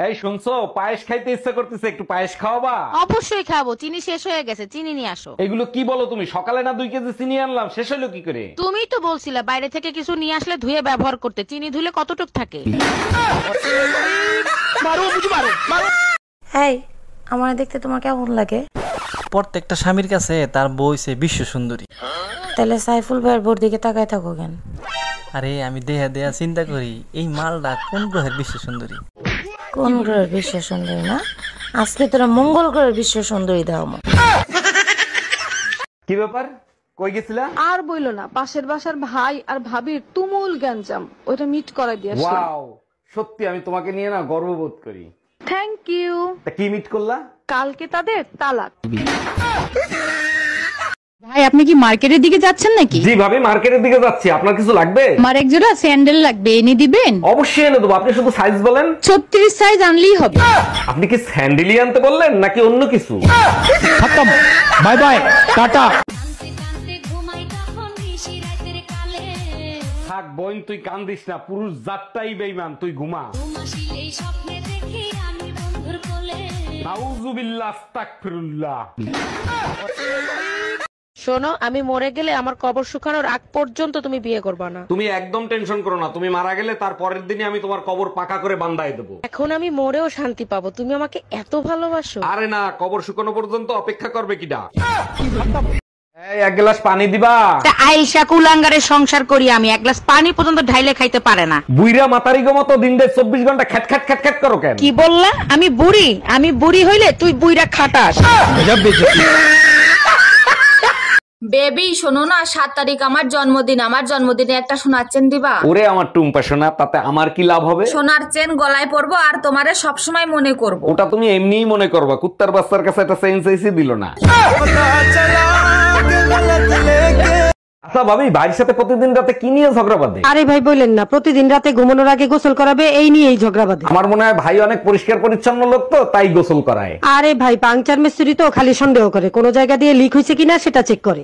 এই শুনছো, পায়েস খাইতে ইচ্ছা করতেছে, একটু পায়েস খাওয়াবা? অবশ্যই খাবো, চিনি শেষ হয়ে গেছে, চিনি নিয়ে আসো। এগুলো কি বলো তুমি? সকালে না 2 কেজি চিনি আনলাম, শেষ হলো কি করে? তুমিই তো বলছিলে বাইরে থেকে কিছু নিয়ে আসলে ধুয়ে ব্যবহার করতে, চিনি ধুলে কতটুক থাকে। এই, আমার দেখতে তোমার কেমন লাগে? প্রত্যেকটা স্বামীর কাছে তার বউ সে বিশ্ব সুন্দরী। তাহলে সাইফুল ভাইয়ের বোর দিকে তাকায় থাকো কেন? আরে আমি দেহা দেহা চিন্তা করি এই মালটা কোন গ্রহের বিশ্ব সুন্দরী। কোন গ্রহের বিশ্ব সুন্দরী না? আজকে তোরা মঙ্গল গ্রহের বিশ্ব সুন্দরী দাও আমার। কি ব্যাপার, কই গেছিলা? আর বইলো না, পাশের বাসার ভাই আর ভাবির তুমুল গ্যাঞ্জাম, ওইটা মিট করাই দিয়ে আসলাম। ওয়াও, সত্যি আমি তোমাকে নিয়ে না গর্ববোধ করি। Thank you. তা কি মিট করলা? কালকে তাদের তালাক। ভাই আপনি কি মার্কেটের দিকে যাচ্ছেন নাকি? জি ভাবি, মার্কেটের দিকে যাচ্ছি। আপনার কিছু লাগবে? আমার এক জোড়া স্যান্ডেল লাগবে, এনে দিবেন? অবশ্যই এনে দেবো, আপনি শুধু সাইজ বলেন। 36 সাইজ আনলেই হবে। আপনি কি স্যান্ডেলি আনতে বললেন নাকি অন্য কিছু? Bye bye, tata. থাক বোন, তুই কান্দিস না, পুরুষ জাতটাই বেঈমান, তুই ঘুমা। নাউজুবিল্লাহ, আস্তাগফিরুল্লাহ। শোনো, আমি মরে গেলে আমার কবর শুকানোর আগ পর্যন্ত তুমি বিয়ে করবে না। তুমি একদম টেনশন করো না, তুমি মারা গেলে তার পরের দিনই আমি তোমার কবর পাকা করে বান্ধাই দেবো। এখন আমি মরেও শান্তি পাবো, তুমি আমাকে এত ভালোবাসো। আরে না, কবর শুকানো পর্যন্ত অপেক্ষা করবে কিডা? এই, এক গ্লাস পানি দিবা? আইসা কুলাঙ্গারের সংসার করি আমি, এক গ্লাস পানি পর্যন্ত ঢাইলে খাইতে পারে না। বুইরা মাতারি গো মতো দিন দেড় 24 ঘন্টা খ্যাট খ্যাট খ্যাট খ্যাট করো কেন? কি বললা? আমি বুড়ি? আমি বুড়ি হইলে তুই বুইরা খাটাস। বেবি শোনো না, 7 তারিখ আমার জন্মদিন, আমার জন্মদিনে একটা সোনার চেন দিবা? ওরে আমার টুম্পা সোনা, তাতে আমার কি লাভ হবে? সোনার চেন গলায় পরবো আর তোমারে সবসময় মনে করব। ওটা তুমি এমনিই মনে করবা, কুত্তার বাচ্চার কাছে একটা চেইন চাইছি, দিল না। আচ্ছা ভাবি, ভাইয়ের সাথে প্রতিদিন রাতে কি নিয়ে ঝগড়া বাঁধে? আরে ভাই বললেন না, প্রতিদিন রাতে ঘুমানোর আগে গোসল করাবে, এই নিয়েই ঝগড়া বাঁধে। আমার মনে হয় ভাই অনেক পরিষ্কার পরিচ্ছন্ন লোক, তো তাই গোসল করায়। আরে ভাই পাংচার মিস্ত্রি তো খালি সন্দেহ করে, কোন জায়গা দিয়ে লিক হয়েছে কিনা সেটা চেক করে।